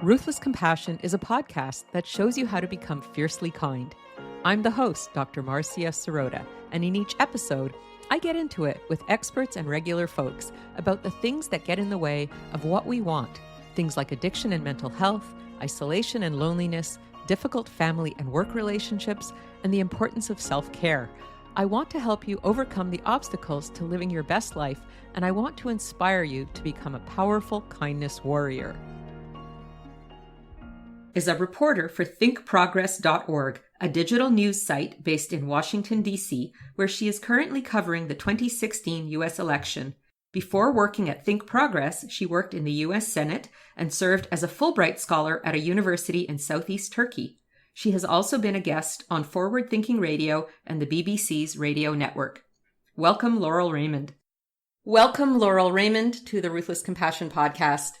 Ruthless Compassion is a podcast that shows you how to become fiercely kind. I'm the host, Dr. Marcia Sirota, and in each episode, I get into it with experts and regular folks about the things that get in the way of what we want. Things like addiction and mental health, isolation and loneliness, difficult family and work relationships, and the importance of self-care. I want to help you overcome the obstacles to living your best life, and I want to inspire you to become a powerful kindness warrior. Is a reporter for ThinkProgress.org, a digital news site based in Washington, D.C., where she is currently covering the 2016 U.S. election. Before working at ThinkProgress, she worked in the U.S. Senate and served as a Fulbright scholar at a university in southeast Turkey. She has also been a guest on Forward Thinking Radio and the BBC's radio network. Welcome, Laurel Raymond. Welcome, Laurel Raymond, to the Ruthless Compassion podcast.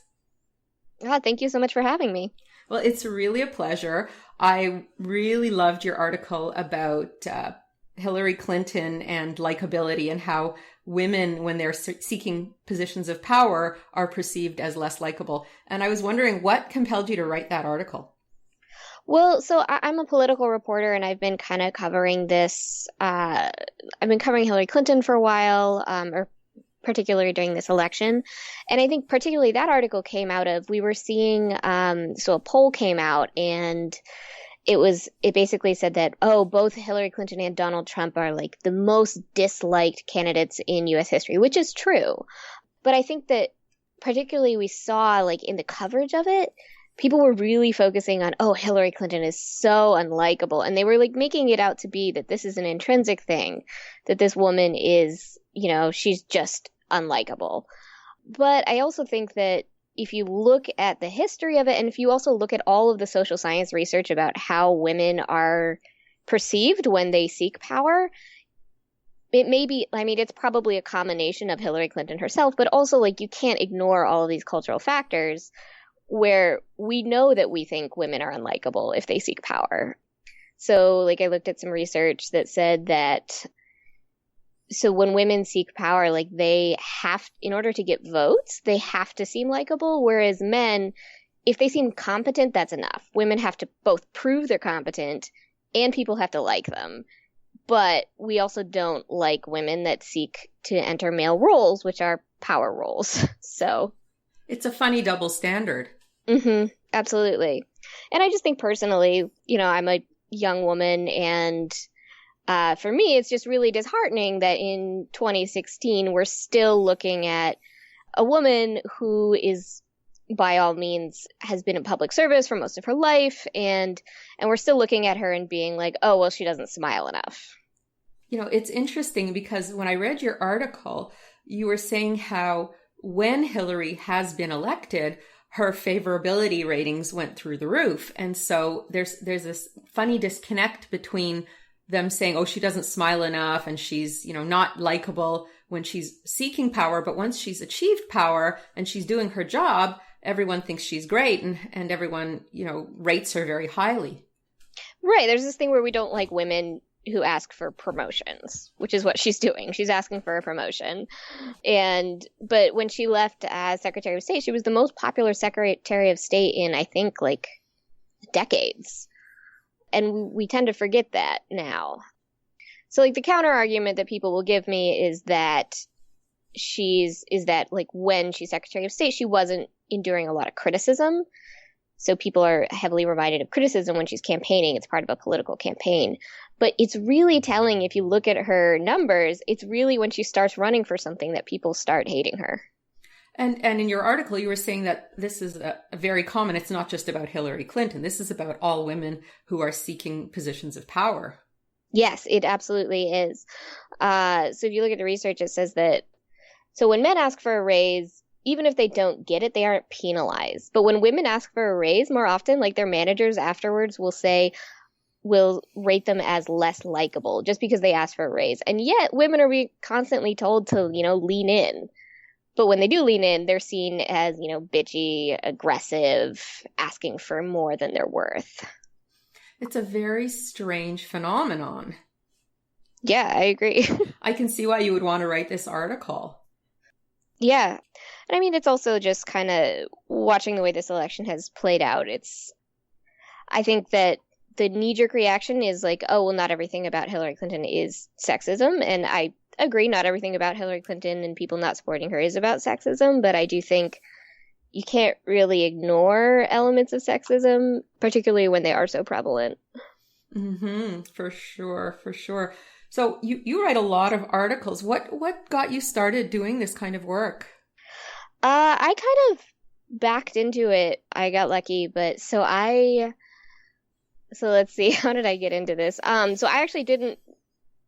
Thank you so much for having me. Well, it's really a pleasure. I really loved your article about Hillary Clinton and likability and how women, when they're seeking positions of power, are perceived as less likable. And I was wondering what compelled you to write that article? Well, so I'm a political reporter, and I've been kind of covering this. I've been covering Hillary Clinton for a while, or particularly during this election. And I think particularly that article came out of, we were seeing, so a poll came out, and it basically said that, both Hillary Clinton and Donald Trump are like the most disliked candidates in US history, which is true. But I think that particularly we saw like in the coverage of it, people were really focusing on, Hillary Clinton is so unlikable. And they were like making it out to be that this is an intrinsic thing, that this woman is, she's just unlikable. But I also think that if you look at the history of it, and if you also look at all of the social science research about how women are perceived when they seek power, it may be, it's probably a combination of Hillary Clinton herself, but also like you can't ignore all of these cultural factors where we know that we think women are unlikable if they seek power. So like I looked at some research that said that so when women seek power, like they have, in order to get votes, they have to seem likable. Whereas men, if they seem competent, that's enough. Women have to both prove they're competent and people have to like them. But we also don't like women that seek to enter male roles, which are power roles. So it's a funny double standard. Mm-hmm, absolutely. And I just think personally, I'm a young woman, and for me, it's just really disheartening that in 2016, we're still looking at a woman who is, by all means, has been in public service for most of her life. And we're still looking at her and being like, she doesn't smile enough. It's interesting because when I read your article, you were saying how when Hillary has been elected, her favorability ratings went through the roof. And so there's this funny disconnect between them saying, she doesn't smile enough and she's, not likable when she's seeking power. But once she's achieved power and she's doing her job, everyone thinks she's great and everyone, rates her very highly. Right. There's this thing where we don't like women who ask for promotions, which is what she's doing. She's asking for a promotion. But when she left as Secretary of State, she was the most popular Secretary of State in, I think, like decades. And we tend to forget that now. So like the counter argument that people will give me is that like when she's Secretary of State, she wasn't enduring a lot of criticism. So people are heavily reminded of criticism when she's campaigning. It's part of a political campaign. But it's really telling, if you look at her numbers, it's really when she starts running for something that people start hating her. And in your article, you were saying that this is a very common, it's not just about Hillary Clinton. This is about all women who are seeking positions of power. Yes, it absolutely is. So if you look at the research, it says that, so when men ask for a raise, even if they don't get it, they aren't penalized. But when women ask for a raise, more often, like their managers afterwards will rate them as less likable just because they asked for a raise. And yet women are constantly told to, lean in. But when they do lean in, they're seen as, bitchy, aggressive, asking for more than they're worth. It's a very strange phenomenon. Yeah, I agree. I can see why you would want to write this article. Yeah. And I mean, it's also just kind of watching the way this election has played out. I think that the knee-jerk reaction is like, oh, well, not everything about Hillary Clinton is sexism. And I agree, not everything about Hillary Clinton and people not supporting her is about sexism. But I do think you can't really ignore elements of sexism, particularly when they are so prevalent. Mm-hmm. For sure. For sure. So you write a lot of articles. What got you started doing this kind of work? I kind of backed into it. I got lucky, but so let's see, how did I get into this? So I actually didn't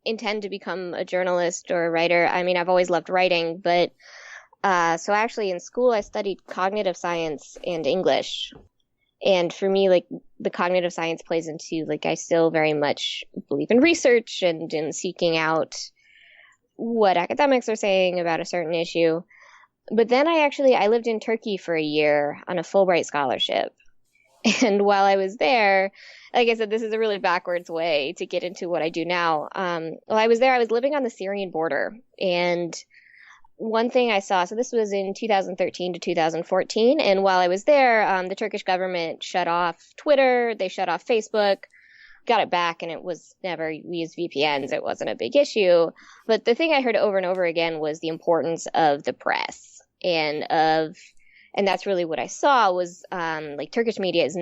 intend to become a journalist or a writer. I mean, I've always loved writing, but so actually in school I studied cognitive science and English. And for me, like, the cognitive science plays into, like, I still very much believe in research and in seeking out what academics are saying about a certain issue. But then I lived in Turkey for a year on a Fulbright scholarship. And while I was there, like I said, this is a really backwards way to get into what I do now. While I was there, I was living on the Syrian border. And one thing I saw, so this was in 2013 to 2014. And while I was there, the Turkish government shut off Twitter. They shut off Facebook, got it back. And it was never, we used VPNs. It wasn't a big issue. But the thing I heard over and over again was the importance of the press and that's really what I saw was, like, Turkish media it's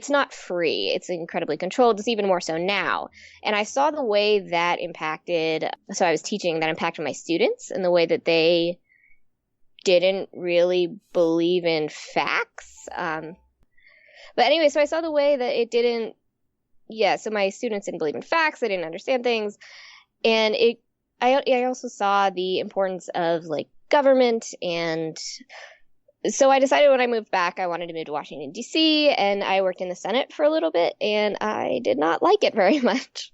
not free. It's incredibly controlled. It's even more so now. And I saw the way that so I was teaching, that impacted my students and the way that they didn't really believe in facts. But anyway, so I saw the way that so my students didn't believe in facts. They didn't understand things. And I also saw the importance of, like, government. And so I decided when I moved back, I wanted to move to Washington, D.C., and I worked in the Senate for a little bit, and I did not like it very much.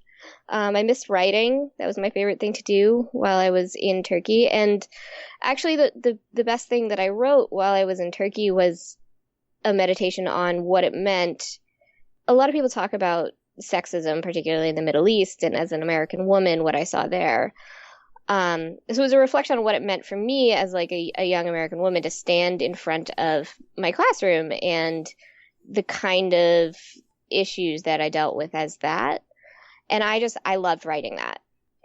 I missed writing. That was my favorite thing to do while I was in Turkey. And actually, the best thing that I wrote while I was in Turkey was a meditation on what it meant. A lot of people talk about sexism, particularly in the Middle East, and as an American woman, what I saw there. So it was a reflection on what it meant for me as, like, a young American woman to stand in front of my classroom and the kind of issues that I dealt with as that. And I loved writing that.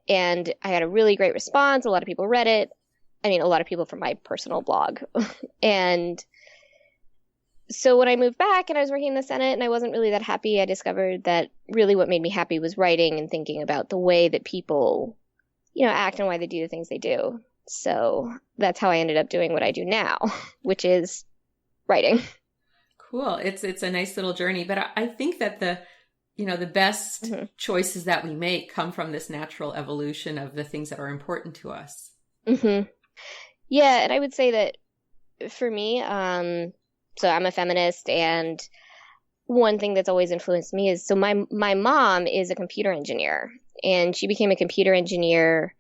And I had a really great response. A lot of people read it. I mean, a lot of people from my personal blog. And so when I moved back and I was working in the Senate and I wasn't really that happy, I discovered that really what made me happy was writing and thinking about the way that people, act and why they do the things they do. So that's how I ended up doing what I do now, which is writing. Cool. It's a nice little journey, but I think that the best Mm-hmm. choices that we make come from this natural evolution of the things that are important to us. Mm-hmm. Yeah. And I would say that for me, so I'm a feminist, and one thing that's always influenced me is, so my mom is a computer engineer, and she became a computer engineer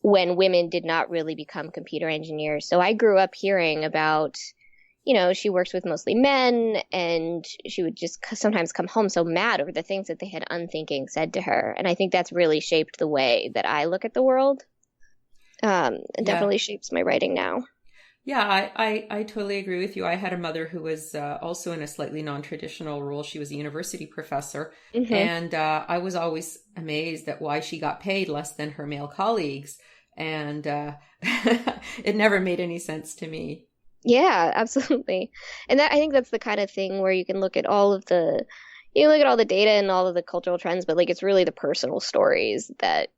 when women did not really become computer engineers. So I grew up hearing about, she works with mostly men, and she would just sometimes come home so mad over the things that they had unthinking said to her. And I think that's really shaped the way that I look at the world. It definitely shapes my writing now. Yeah, I totally agree with you. I had a mother who was also in a slightly non-traditional role. She was a university professor. Mm-hmm. And I was always amazed at why she got paid less than her male colleagues. And it never made any sense to me. Yeah, absolutely. And I think that's the kind of thing where you can look at all of the data and all of the cultural trends, but, like, it's really the personal stories that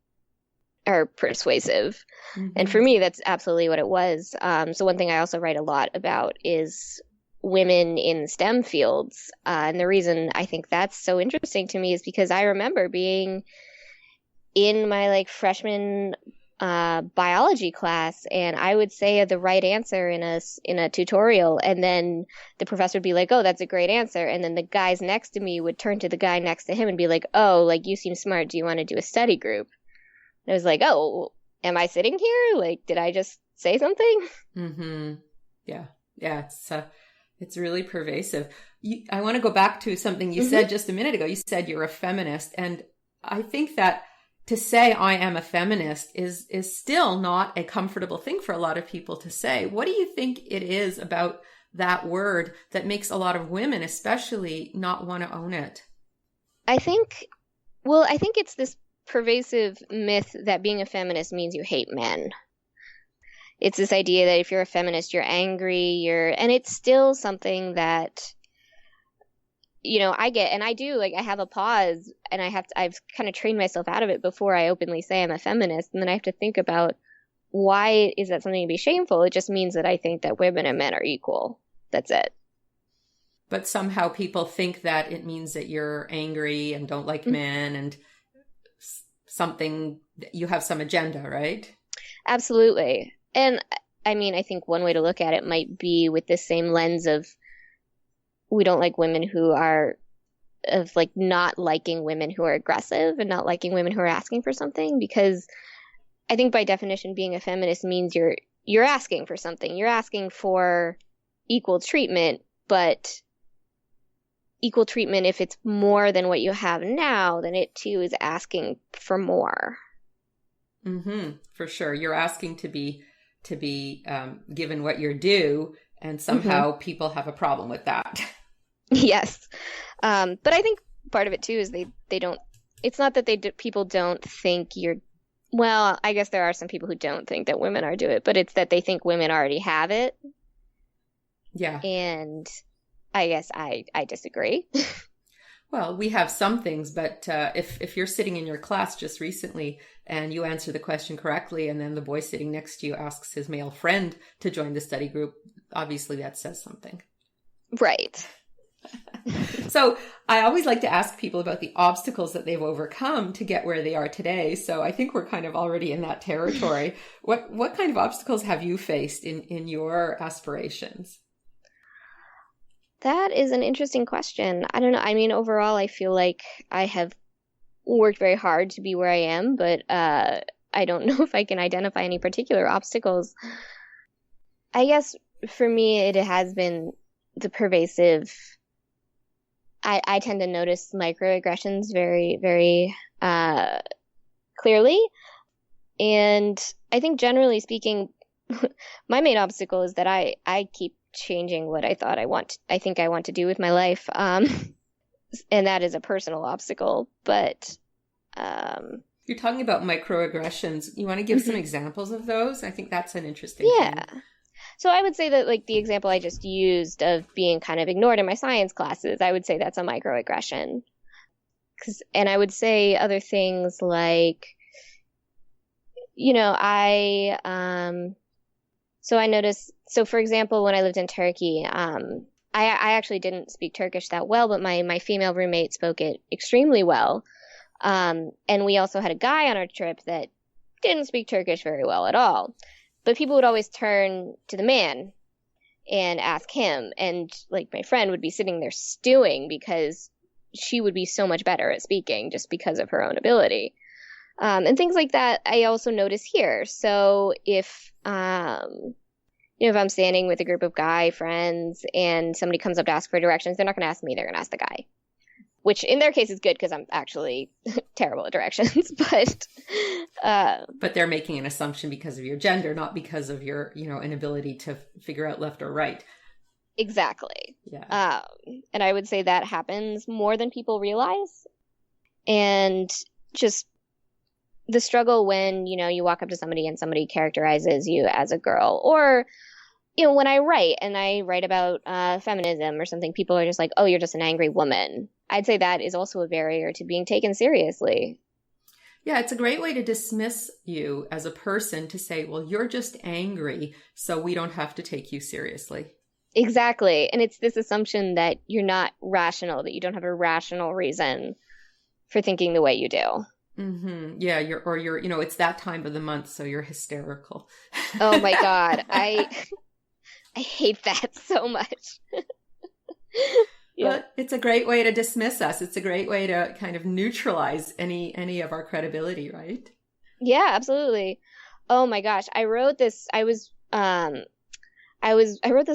are persuasive. Mm-hmm. And for me, that's absolutely what it was. So one thing I also write a lot about is women in STEM fields. And the reason I think that's so interesting to me is because I remember being in my, like, freshman biology class, and I would say the right answer in a tutorial, and then the professor would be like, "Oh, that's a great answer," and then the guys next to me would turn to the guy next to him and be like, "Oh, like, you seem smart. Do you want to do a study group?" And I was like, "Oh, am I sitting here? Like, did I just say something?" Mm-hmm. Yeah. It's really pervasive. I want to go back to something you mm-hmm. said just a minute ago. You said you're a feminist, and I think that to say I am a feminist is still not a comfortable thing for a lot of people to say. What do you think it is about that word that makes a lot of women especially not want to own it? I think it's this pervasive myth that being a feminist means you hate men. It's this idea that if you're a feminist, you're angry, and it's still something that, I get, and I do, like, I have a pause, and I've kind of trained myself out of it before I openly say I'm a feminist, and then I have to think about, why is that something to be shameful? It just means that I think that women and men are equal. That's it. But somehow people think that it means that you're angry and don't like men and something, you have some agenda, right? Absolutely. And I mean, I think one way to look at it might be with this same lens of, we don't like women who are, of like not liking women who are aggressive and not liking women who are asking for something, because I think by definition being a feminist means you're asking for something. You're asking for equal treatment, but equal treatment, if it's more than what you have now, then it too is asking for more. For sure. You're asking to be given what you're due, and somehow people have a problem with that. Yes. But I think part of it too is they don't, it's not that people don't think well, I guess there are some people who don't think that women are due it, but it's that they think women already have it. Yeah. And I guess I disagree. Well, we have some things, but if you're sitting in your class just recently and you answer the question correctly, and then the boy sitting next to you asks his male friend to join the study group, obviously that says something. Right. So I always like to ask people about the obstacles that they've overcome to get where they are today. So I think we're kind of already in that territory. What kind of obstacles have you faced in your aspirations? That is an interesting question. I don't know. I mean, overall, I feel like I have worked very hard to be where I am, but I don't know if I can identify any particular obstacles. I guess for me, it has been the pervasive. I tend to notice microaggressions very, very clearly. And I think generally speaking, my main obstacle is that I keep changing what I think I want to do with my life. And that is a personal obstacle. But you're talking about microaggressions. You want to give some examples of those? I think that's an interesting thing. So I would say that, like, the example I just used of being kind of ignored in my science classes, I would say that's a microaggression. And I would say other things like, so I noticed, for example, when I lived in Turkey, I actually didn't speak Turkish that well, but my female roommate spoke it extremely well. And we also had a guy on our trip that didn't speak Turkish very well at all. But people would always turn to the man and ask him. And like my friend would be sitting there stewing because she would be so much better at speaking just because of her own ability. And things like that I also notice here. So if I'm standing with a group of guy friends and somebody comes up to ask for directions, they're not going to ask me, they're going to ask the guy. Which in their case is good because I'm actually terrible at directions, but they're making an assumption because of your gender, not because of your, inability to figure out left or right. Exactly. Yeah. And I would say that happens more than people realize. And just the struggle when, you walk up to somebody and somebody characterizes you as a girl, or when I write about feminism or something, people are just like, oh, you're just an angry woman. I'd say that is also a barrier to being taken seriously. Yeah, it's a great way to dismiss you as a person, to say, well, you're just angry, so we don't have to take you seriously. Exactly. And it's this assumption that you're not rational, that you don't have a rational reason for thinking the way you do. Mm-hmm. Yeah, you're it's that time of the month, so you're hysterical. Oh my God. I hate that so much. Yeah. But it's a great way to dismiss us. It's a great way to kind of neutralize any of our credibility, right? Yeah, absolutely. Oh my gosh. I wrote this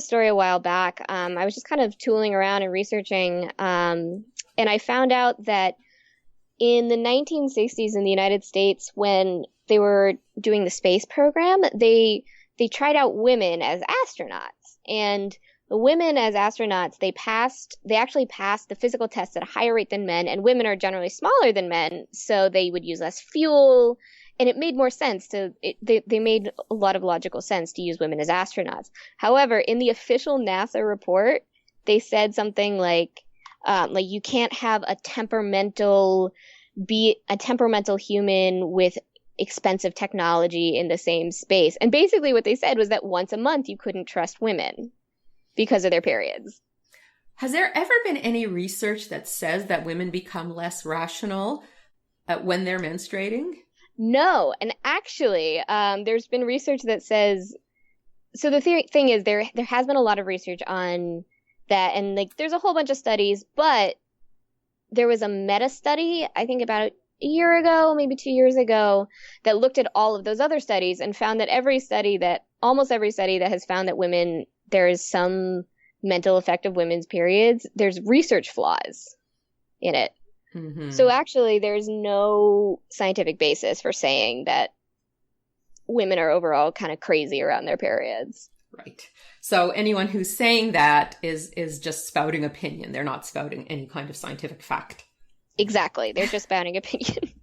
story a while back. I was just kind of tooling around and researching, and I found out that in the 1960s in the United States, when they were doing the space program, they tried out women as astronauts. And the women as astronauts, they actually passed the physical tests at a higher rate than men, and women are generally smaller than men, so they would use less fuel, and it made more sense they made a lot of logical sense to use women as astronauts. However, in the official NASA report, they said something like you can't have a temperamental human with expensive technology in the same space. And basically what they said was that once a month you couldn't trust women because of their periods. Has there ever been any research that says that women become less rational when they're menstruating? No. And actually, there's been research that says, so the thing is there has been a lot of research on that, and like there's a whole bunch of studies, but there was a meta study, I think about a year ago, maybe 2 years ago, that looked at all of those other studies and found that almost every study that has found that there is some mental effect of women's periods, there's research flaws in it. Mm-hmm. So actually, there's no scientific basis for saying that women are overall kind of crazy around their periods. Right. So anyone who's saying that is just spouting opinion. They're not spouting any kind of scientific fact. Exactly. They're just spouting opinion.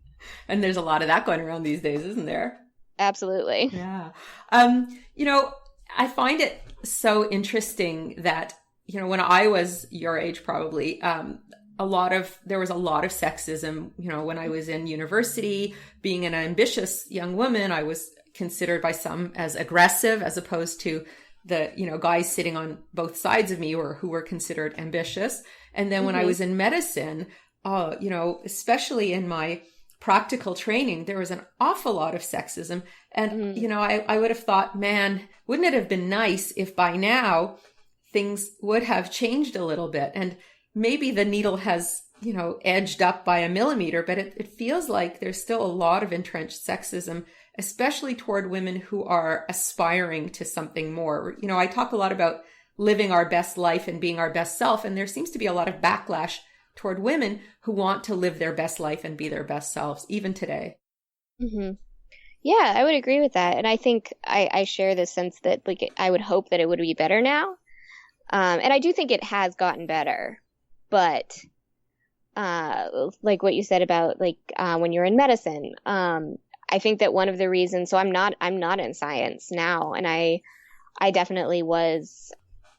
And there's a lot of that going around these days, isn't there? Absolutely. Yeah. I find it so interesting that, when I was your age, probably, there was a lot of sexism, when I was in university. Being an ambitious young woman, I was considered by some as aggressive, as opposed to the, guys sitting on both sides of me who were considered ambitious. And then when I was in medicine, especially in my practical training, there was an awful lot of sexism. And, I would have thought, man, wouldn't it have been nice if by now things would have changed a little bit? And maybe the needle has, edged up by a millimeter, but it feels like there's still a lot of entrenched sexism, especially toward women who are aspiring to something more. I talk a lot about living our best life and being our best self, and there seems to be a lot of backlash toward women who want to live their best life and be their best selves, even today. Mm-hmm. Yeah, I would agree with that. And I think I share this sense that I would hope that it would be better now. And I do think it has gotten better. But like what you said about when you're in medicine, I think that one of the reasons, so I'm not in science now, and I definitely was,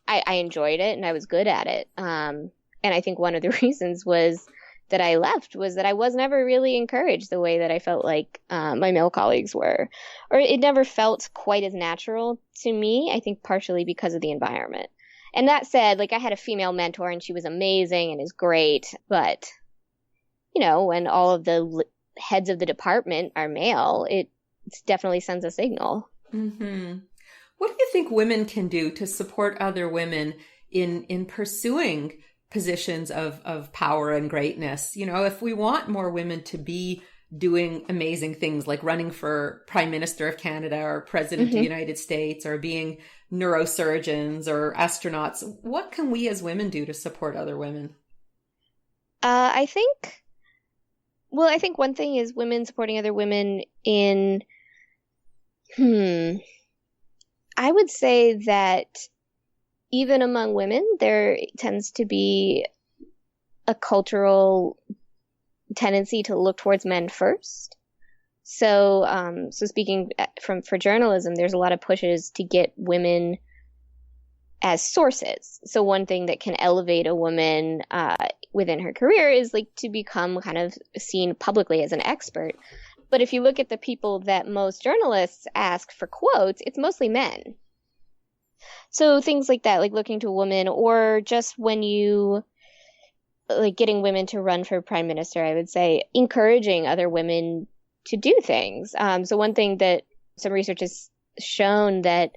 I enjoyed it and I was good at it. And I think one of the reasons was that I left was that I was never really encouraged the way that I felt like my male colleagues were, or it never felt quite as natural to me, I think partially because of the environment. And that said, I had a female mentor and she was amazing and is great, but, when all of the heads of the department are male, it definitely sends a signal. Mm-hmm. What do you think women can do to support other women in pursuing positions of power and greatness? If we want more women to be doing amazing things like running for Prime Minister of Canada or President of the United States or being neurosurgeons or astronauts, what can we as women do to support other women? I think one thing is women supporting other women in, I would say that even among women, there tends to be a cultural tendency to look towards men first. So speaking for journalism, there's a lot of pushes to get women as sources. So one thing that can elevate a woman within her career is to become kind of seen publicly as an expert. But if you look at the people that most journalists ask for quotes, it's mostly men. So things like that, looking to a woman, or just when you getting women to run for prime minister, I would say encouraging other women to do things. So one thing that some research has shown that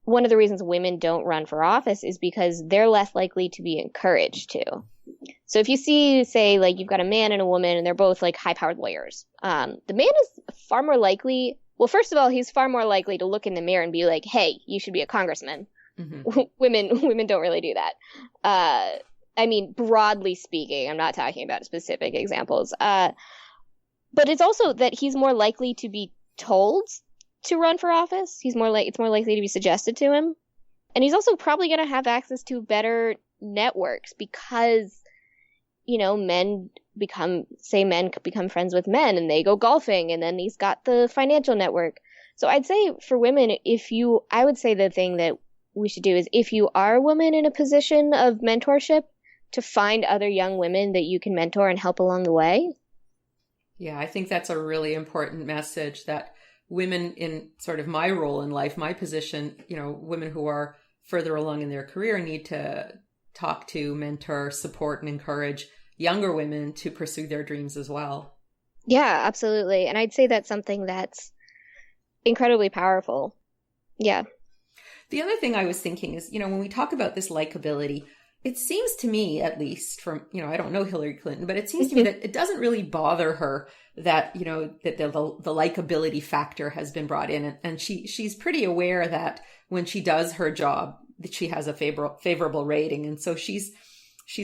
one of the reasons women don't run for office is because they're less likely to be encouraged to. So if you see, say, you've got a man and a woman and they're both high-powered lawyers, the man is far more likely, well, first of all, he's far more likely to look in the mirror and be like, hey, you should be a congressman. Mm-hmm. Women don't really do that. I mean, broadly speaking, I'm not talking about specific examples. But it's also that he's more likely to be told to run for office. It's more likely to be suggested to him. And he's also probably going to have access to better networks because, men become friends with men and they go golfing, and then he's got the financial network. So I'd say for women, I would say the thing that we should do is, if you are a woman in a position of mentorship, to find other young women that you can mentor and help along the way. Yeah, I think that's a really important message, that women in sort of my role in life, my position, women who are further along in their career need to talk to, mentor, support, and encourage younger women to pursue their dreams as well. Yeah, absolutely. And I'd say that's something that's incredibly powerful. Yeah. The other thing I was thinking is, when we talk about this likability, it seems to me, at least from, I don't know Hillary Clinton, but it seems to me that it doesn't really bother her that, that the likability factor has been brought in. And she's pretty aware that when she does her job, that she has a favorable rating. And so she's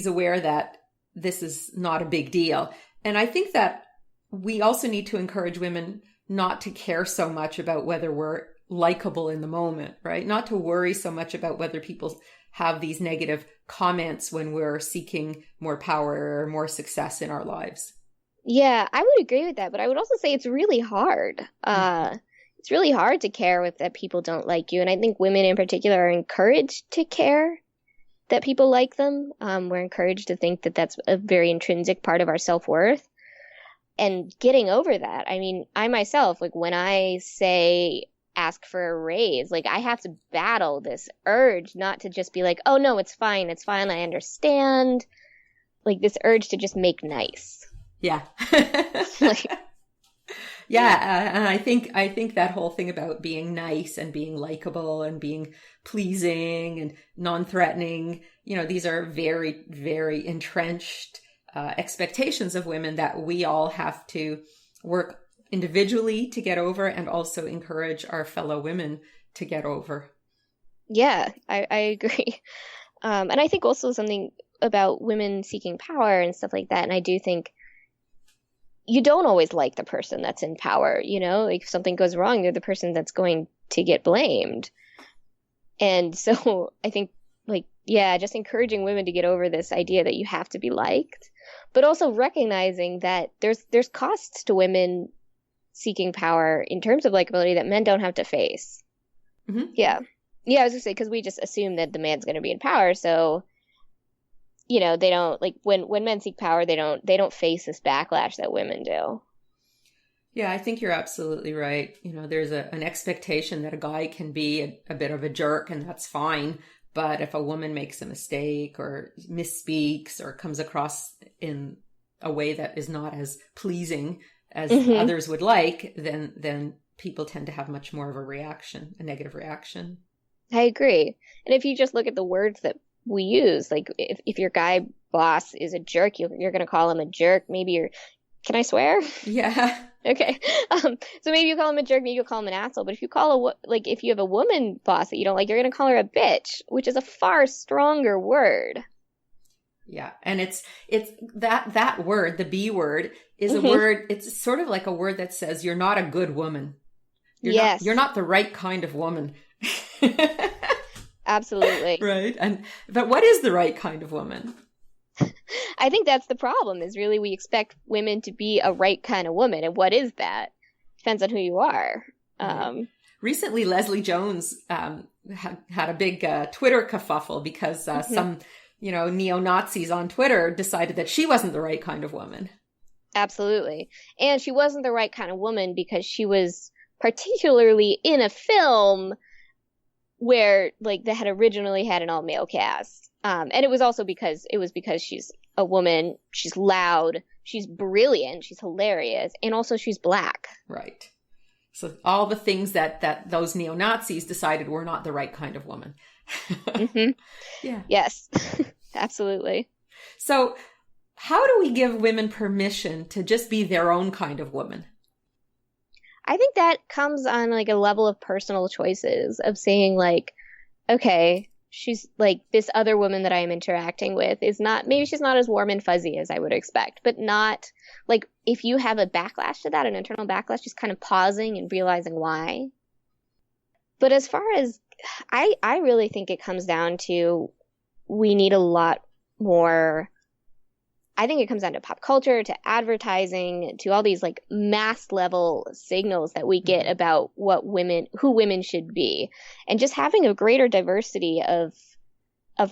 aware that this is not a big deal. And I think that we also need to encourage women not to care so much about whether we're likable in the moment, right? Not to worry so much about whether people have these negative comments when we're seeking more power or more success in our lives. Yeah, I would agree with that, but I would also say it's really hard. It's really hard to care that people don't like you, and I think women in particular are encouraged to care that people like them. We're encouraged to think that that's a very intrinsic part of our self-worth. And getting over that, I mean, I myself, when I say ask for a raise, I have to battle this urge not to just be like, oh no, it's fine, I understand. This urge to just make nice. Yeah. And I think that whole thing about being nice and being likable and being pleasing and non-threatening, these are very, very entrenched expectations of women that we all have to work individually to get over, and also encourage our fellow women to get over. Yeah, I agree. And I think also something about women seeking power and stuff like that. And I do think you don't always like the person that's in power, if something goes wrong, they're the person that's going to get blamed. And so I think just encouraging women to get over this idea that you have to be liked, but also recognizing that there's costs to women seeking power in terms of likability that men don't have to face. Mm-hmm. Yeah, I was gonna say, because we just assume that the man's going to be in power, so they don't when men seek power, they don't face this backlash that women do. Yeah, I think you're absolutely right. There's an expectation that a guy can be a bit of a jerk, and that's fine. But if a woman makes a mistake or misspeaks or comes across in a way that is not as pleasing as others would like, then people tend to have much more of a negative reaction. I agree. And if you just look at the words that we use, if your guy boss is a jerk, you're going to call him a jerk. Maybe can I swear? Yeah. Okay. So maybe you call him a jerk, maybe you'll call him an asshole. But if you if you have a woman boss that you don't like, you're going to call her a bitch, which is a far stronger word. Yeah. And it's that word, the B word, is a word. It's sort of like a word that says you're not a good woman. You're not the right kind of woman. Absolutely. Right. But what is the right kind of woman? I think that's the problem, is really we expect women to be a right kind of woman. And what is that? Depends on who you are. Recently, Leslie Jones had a big Twitter kerfuffle because some, neo-Nazis on Twitter decided that she wasn't the right kind of woman. Absolutely. And she wasn't the right kind of woman because she was particularly in a film where they had originally had an all-male cast. And it was also because she's a woman, she's loud, she's brilliant, she's hilarious, and also she's Black. Right. So all the things that those neo-Nazis decided were not the right kind of woman. Yeah. Yes, absolutely. So how do we give women permission to just be their own kind of woman? I think that comes on a level of personal choices of saying okay, she's like this other woman that I am interacting with is not, maybe she's not as warm and fuzzy as I would expect, but not like if you have a backlash to that, an internal backlash, just kind of pausing and realizing why. But as far as I really think it comes down to we need a lot more. I think it comes down to pop culture, to advertising, to all these like mass level signals that we get about who women should be, and just having a greater diversity of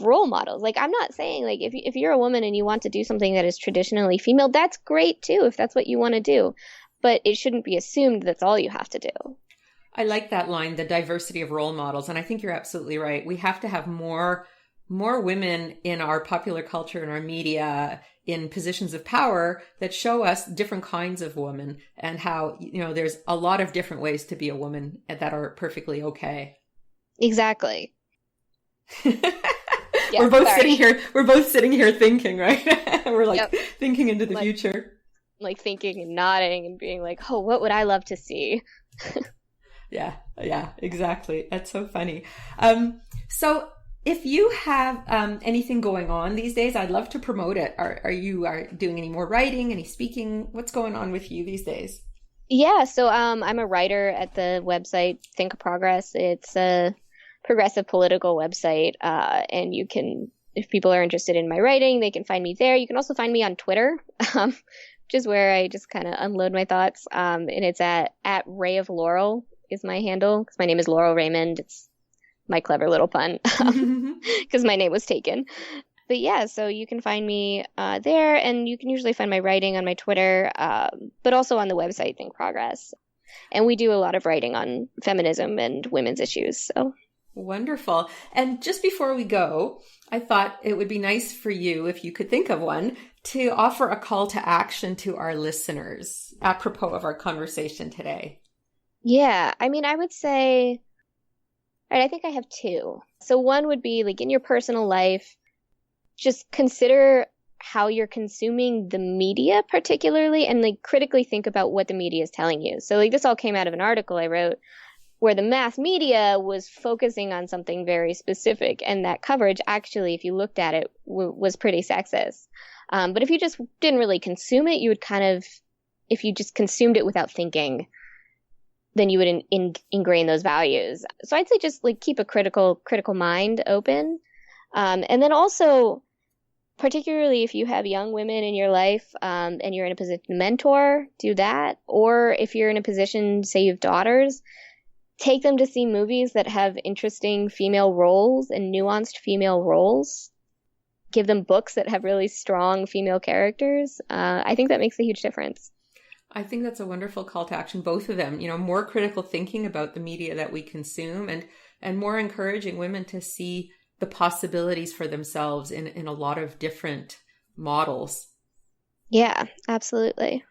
role models. Like, I'm not saying like if you're a woman and you want to do something that is traditionally female, that's great too, if that's what you want to do, but it shouldn't be assumed that's all you have to do. I like that line, the diversity of role models. And I think you're absolutely right. We have to have more women in our popular culture and our media in positions of power that show us different kinds of women, and how, there's a lot of different ways to be a woman that are perfectly okay. Exactly. Yeah, we're both sitting here thinking, right? We're like thinking into the future. Like thinking and nodding and being like, oh, what would I love to see? Yeah, exactly. That's so funny. So if you have anything going on these days, I'd love to promote it. Are you doing any more writing, any speaking? What's going on with you these days? Yeah, so I'm a writer at the website ThinkProgress. It's a progressive political website, and you can, if people are interested in my writing, they can find me there. You can also find me on Twitter, which is where I just kind of unload my thoughts. And it's at Ray of Laurel is my handle, because my name is Laurel Raymond. It's my clever little pun, because my name was taken. But yeah, so you can find me there, and you can usually find my writing on my Twitter, but also on the website ThinkProgress. And we do a lot of writing on feminism and women's issues. So wonderful. And just before we go, I thought it would be nice for you, if you could think of one, to offer a call to action to our listeners apropos of our conversation today. Yeah, I mean, I would say, all right, I think I have two. So one would be like in your personal life, just consider how you're consuming the media particularly, and like critically think about what the media is telling you. So like this all came out of an article I wrote where the mass media was focusing on something very specific, and that coverage actually, if you looked at it, was pretty sexist. But if you just didn't really consume it, you would if you just consumed it without thinking, then you would ingrain those values. So I'd say just like keep a critical mind open. And then also, particularly if you have young women in your life, and you're in a position to mentor, do that. Or if you're in a position, say you have daughters, take them to see movies that have interesting female roles and nuanced female roles. Give them books that have really strong female characters. I think that makes a huge difference. I think that's a wonderful call to action, both of them. More critical thinking about the media that we consume, and more encouraging women to see the possibilities for themselves in a lot of different models. Yeah, absolutely.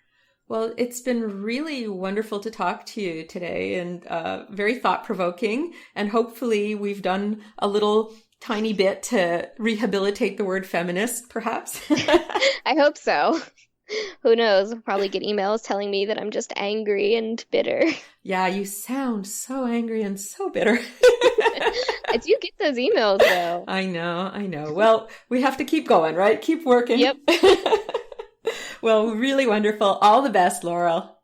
Well, it's been really wonderful to talk to you today, and very thought-provoking. And hopefully we've done a little tiny bit to rehabilitate the word feminist, perhaps. I hope so. Who knows? I'll probably get emails telling me that I'm just angry and bitter. Yeah, you sound so angry and so bitter. I do get those emails, though. I know. Well, we have to keep going, right? Keep working. Yep. Well, really wonderful. All the best, Laurel.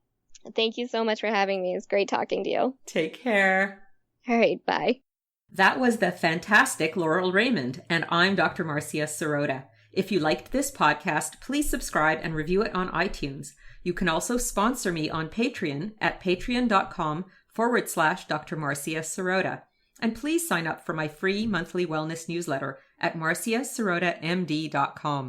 Thank you so much for having me. It's great talking to you. Take care. All right, bye. That was the fantastic Laurel Raymond, and I'm Dr. Marcia Sirota. If you liked this podcast, please subscribe and review it on iTunes. You can also sponsor me on Patreon at patreon.com/Dr. Marcia Sirota. And please sign up for my free monthly wellness newsletter at marciaSirotaMD.com.